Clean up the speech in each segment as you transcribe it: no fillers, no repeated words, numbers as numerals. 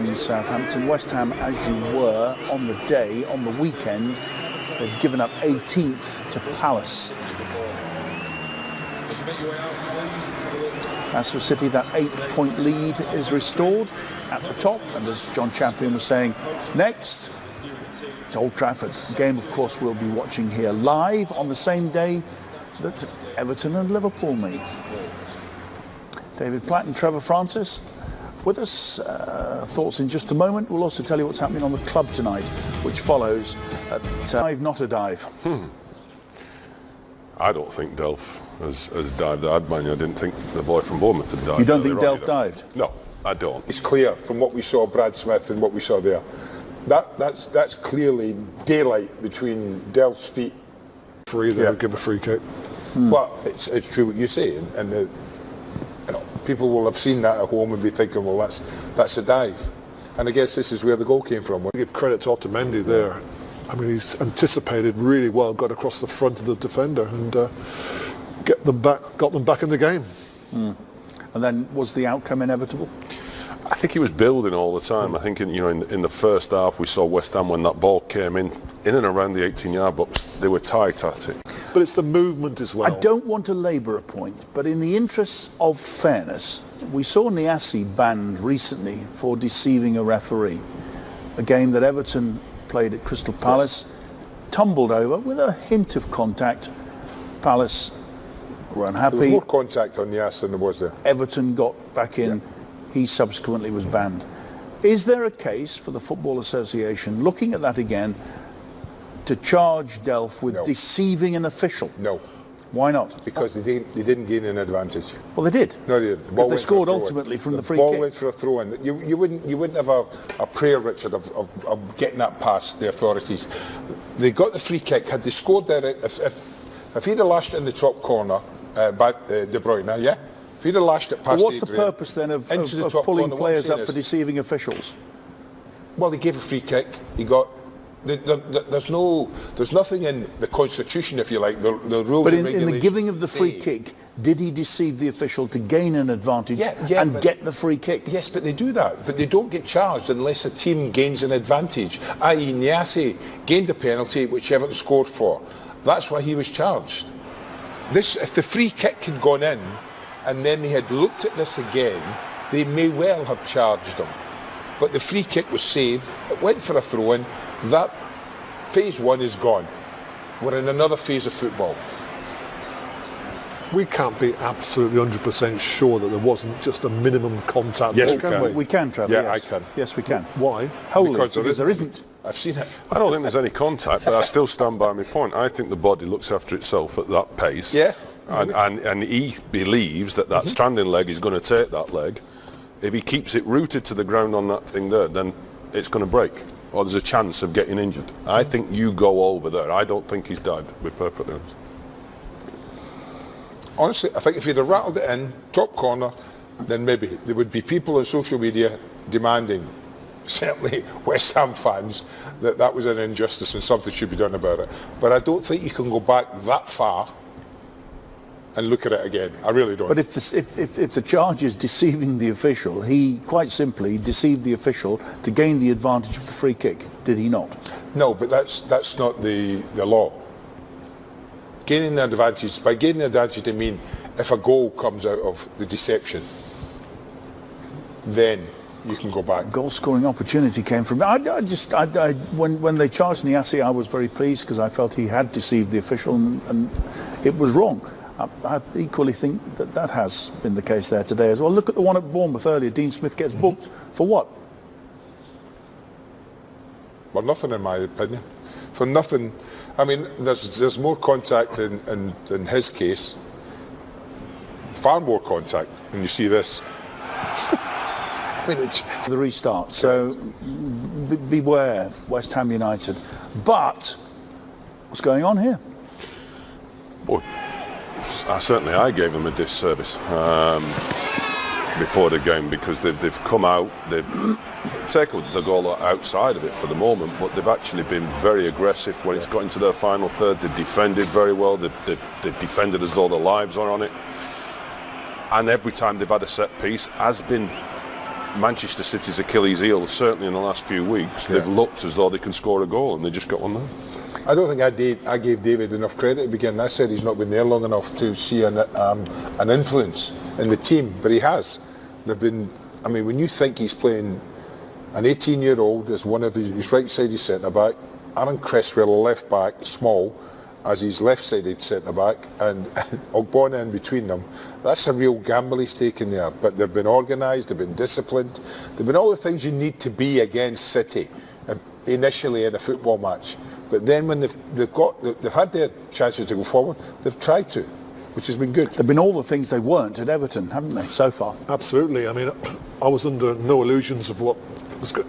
and Southampton. West Ham, as you were on the day, on the weekend, they've given up 18th to Palace. As for City, that 8-point lead is restored at the top, and as John Champion was saying, next, it's Old Trafford. The game, of course, we'll be watching here live on the same day that Everton and Liverpool meet. David Platt and Trevor Francis with us. Thoughts in just a moment. We'll also tell you what's happening on the club tonight, which follows at Dive Not a Dive. I don't think Delph has dived. I didn't think the boy from Bournemouth had dived. You don't think Delph dived? No, I don't. It's clear from what we saw Brad Smith and what we saw there. That's clearly daylight between Delph's feet. Free there, give a free kick. But it's true what you say, and people will have seen that at home and be thinking, well, that's a dive. And I guess this is where the goal came from. I give credit to Otamendi there. I mean, he's anticipated really well, got across the front of the defender and got them back in the game. And then was the outcome inevitable? I think he was building all the time. I think in the first half we saw West Ham, when that ball came in and around the 18-yard box, they were tight at it. But it's the movement as well. I don't want to labour a point, but in the interests of fairness, we saw Niasse banned recently for deceiving a referee. A game that Everton played at Crystal Palace, tumbled over with a hint of contact. Palace were unhappy. There was more contact on the ass than there was there. Everton got back in. He subsequently was banned. Is there a case for the Football Association, looking at that again, to charge Delph with deceiving an official? No. Why not? Because they didn't gain an advantage. Well, they did. No, they didn't. Because they scored ultimately from the free kick. The ball went for a throw-in. You wouldn't have a prayer, Richard, of getting that past the authorities. They got the free kick. Had they scored there, if he'd have lashed in the top corner, De Bruyne, yeah? If he'd have lashed it past what's the purpose then of pulling players up for deceiving officials? Well, they gave a free kick. He got. There's nothing in the constitution, if you like, the rules. But and in the giving of the free kick, did he deceive the official to gain an advantage and get the free kick? Yes, but they do that. But they don't get charged unless a team gains an advantage. I.e. Niasse gained a penalty, which Everton scored for. That's why he was charged. If the free kick had gone in, and then they had looked at this again, they may well have charged him. But the free kick was saved. It went for a throw-in. That phase one is gone. We're in another phase of football. We can't be absolutely 100% sure that there wasn't just a minimum contact. Yes, we can. We can, Trevor. Yeah, yes. I can. Yes, we can. Why? Wholly, because there isn't. I've seen it. I don't think there's any contact, but I still stand by my point. I think the body looks after itself at that pace. Yeah. And he believes that standing leg is going to take that leg. If he keeps it rooted to the ground on that thing there, then it's going to break, or there's a chance of getting injured. I think you go over there. I don't think he's dived, to be perfectly honest. Honestly, I think if he'd have rattled it in, top corner, then maybe there would be people on social media demanding, certainly West Ham fans, that was an injustice and something should be done about it. But I don't think you can go back that far and look at it again. I really don't. But if the charge is deceiving the official, he quite simply deceived the official to gain the advantage of the free kick, did he not? No, but that's not the law. Gaining an advantage, by gaining an advantage I mean if a goal comes out of the deception, then you can go back. Goal scoring opportunity came from when they charged Niasse, I was very pleased because I felt he had deceived the official and it was wrong. I equally think that has been the case there today as well. Look at the one at Bournemouth earlier. Dean Smith gets booked for what? Well, nothing in my opinion. For nothing. I mean, there's more contact in his case. Far more contact when you see this. I mean, it's the restart. So beware, West Ham United. But what's going on here? Well, certainly I gave them a disservice before the game because they've come out, they've taken the goal outside of it for the moment, but they've actually been very aggressive when it's got into their final third. They've defended very well. They've defended as though their lives are on it. And every time they've had a set piece has been Manchester City's Achilles heel, certainly in the last few weeks. They've looked as though they can score a goal, and they just got one there. I don't think I gave David enough credit to begin. I said he's not been there long enough to see an influence in the team, but he has. They've been. I mean, when you think he's playing an 18-year-old as one of his right-sided centre-back, Aaron Cresswell, left back, small, as his left-sided centre-back, and Ogbonna in between them. That's a real gamble he's taken there. But they've been organised, they've been disciplined, they've been all the things you need to be against City initially in a football match. But then when they've had their chances to go forward, they've tried to, which has been good. They've been all the things they weren't at Everton, haven't they, so far? Absolutely. I mean, I was under no illusions of what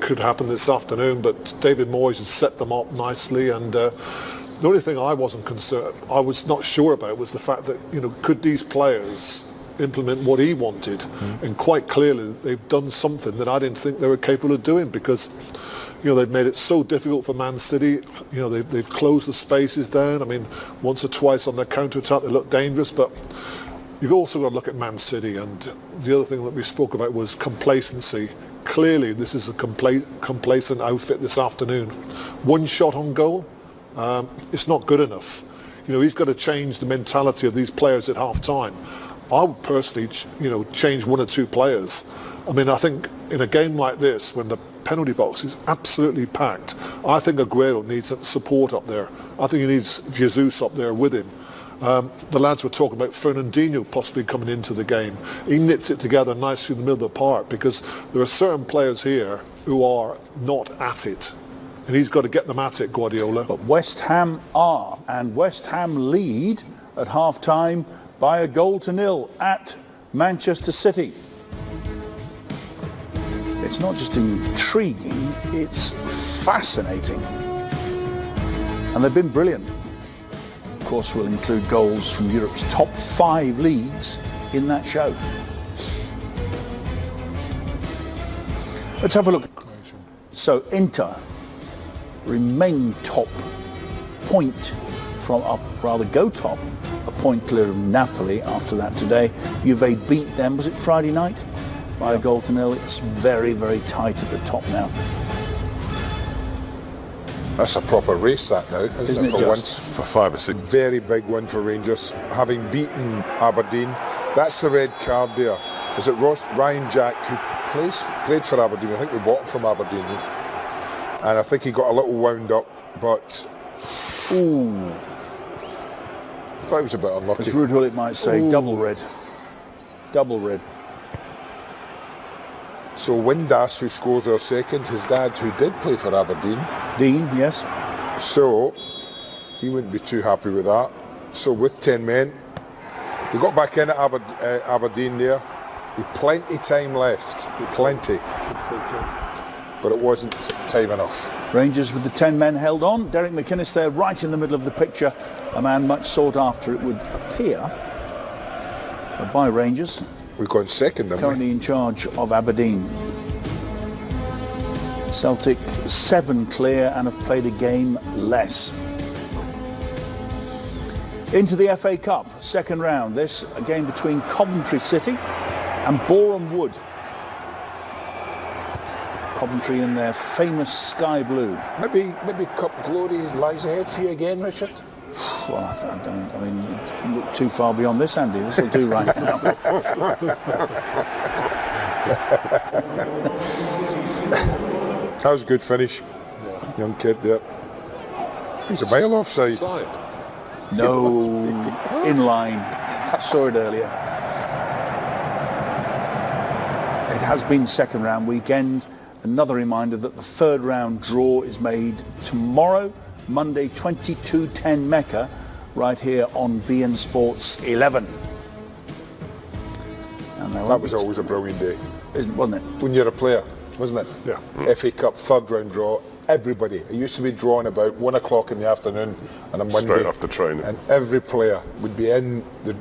could happen this afternoon, but David Moyes has set them up nicely, and the only thing I was not sure about was the fact that, could these players implement what he wanted? And quite clearly they've done something that I didn't think they were capable of doing, because they've made it so difficult for Man City. They've closed the spaces down. I mean, once or twice on their counter-attack they look dangerous, but you've also got to look at Man City, and the other thing that we spoke about was complacency. Clearly this is a complacent outfit this afternoon. One shot on goal, it's not good enough. He's got to change the mentality of these players at half-time. I would personally, change one or two players. I mean, I think in a game like this, when the penalty box is absolutely packed, I think Aguero needs support up there. I think he needs Jesus up there with him. The lads were talking about Fernandinho possibly coming into the game. He knits it together nicely in the middle of the park, because there are certain players here who are not at it. And he's got to get them at it, Guardiola. But West Ham are, and West Ham lead at half-time by 1-0 at Manchester City. It's not just intriguing, it's fascinating. And they've been brilliant. Of course, we'll include goals from Europe's top 5 leagues in that show. Let's have a look. So Inter remain top, point from up, rather go top, a point clear of Napoli after that today. Juve beat them, was it Friday night? By 1-0. It's very, very tight at the top now. That's a proper race, that now, isn't it, for once? For 5 or 6. Very big win for Rangers, having beaten Aberdeen. That's the red card there. Is it Ryan Jack, who played for Aberdeen? I think we bought him from Aberdeen. And I think he got a little wound up, but I thought he was a bit unlucky. As Ruud Gullit might say, double red. Double red. So Windass, who scores our second, his dad, who did play for Aberdeen. Dean, yes. So he wouldn't be too happy with that. So with 10 men, we got back in at Aberdeen there. With plenty time left, plenty. But it wasn't time enough. Rangers with the 10 men held on. Derek McInnes there, right in the middle of the picture. A man much sought after, it would appear, by Rangers. We've gone second, haven't we? Currently in charge of Aberdeen. Celtic 7 clear and have played a game less. Into the FA Cup, second round. This, a game between Coventry City and Boreham Wood. Coventry in their famous sky blue. Maybe Cup glory lies ahead for you again, Richard? Well, I mean, look too far beyond this, Andy. This will do right now. That was a good finish. Yeah. Young kid there. He's a mile offside. No, in line. Saw it earlier. It has been second round weekend. Another reminder that the third round draw is made tomorrow, Monday, 22:10 Mecca, right here on BN Sports 11. And that was always a brilliant day, wasn't it? When you're a player, wasn't it? Yeah. FA Cup third round draw. Everybody. It used to be drawn about 1 o'clock in the afternoon on a Monday. Straight after training. And every player would be in the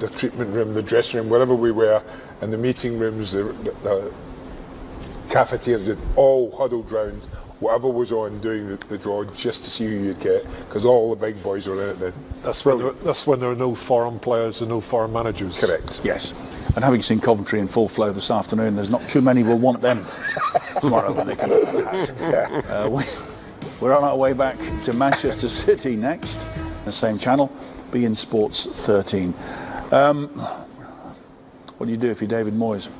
treatment room, the dressing room, wherever we were, and the meeting rooms, the cafeteria, all huddled round, whatever was on doing the draw, just to see who you'd get, because all the big boys were in it then. That's when there are no foreign players and no foreign managers. Correct. Yes. And having seen Coventry in full flow this afternoon, there's not too many will want them tomorrow when they come out. We're on our way back to Manchester City next. The same channel, beIN Sports 13. What do you do if you're David Moyes?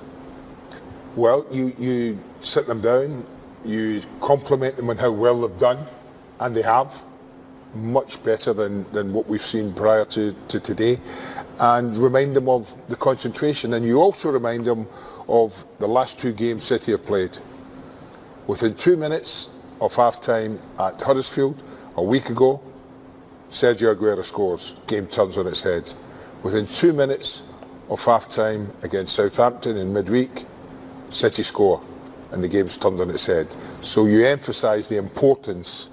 Well, you sit them down, you compliment them on how well they've done, and they have. Much better than what we've seen prior to today, and remind them of the concentration. And you also remind them of the last 2 games City have played. Within 2 minutes of half-time at Huddersfield a week ago, Sergio Aguero scores, game turns on its head. Within 2 minutes of half-time against Southampton in midweek, City score, and the game's turned on its head. So you emphasise the importance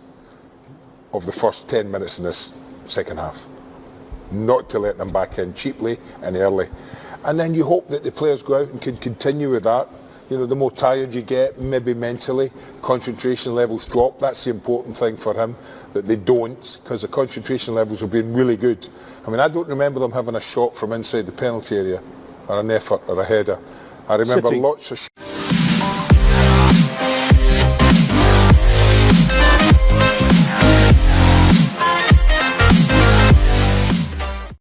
of the first 10 minutes in this second half. Not to let them back in cheaply and early. And then you hope that the players go out and can continue with that. You know, the more tired you get, maybe mentally, concentration levels drop. That's the important thing for him, that they don't, because the concentration levels have been really good. I mean, I don't remember them having a shot from inside the penalty area, or an effort, or a header. I remember City. lots of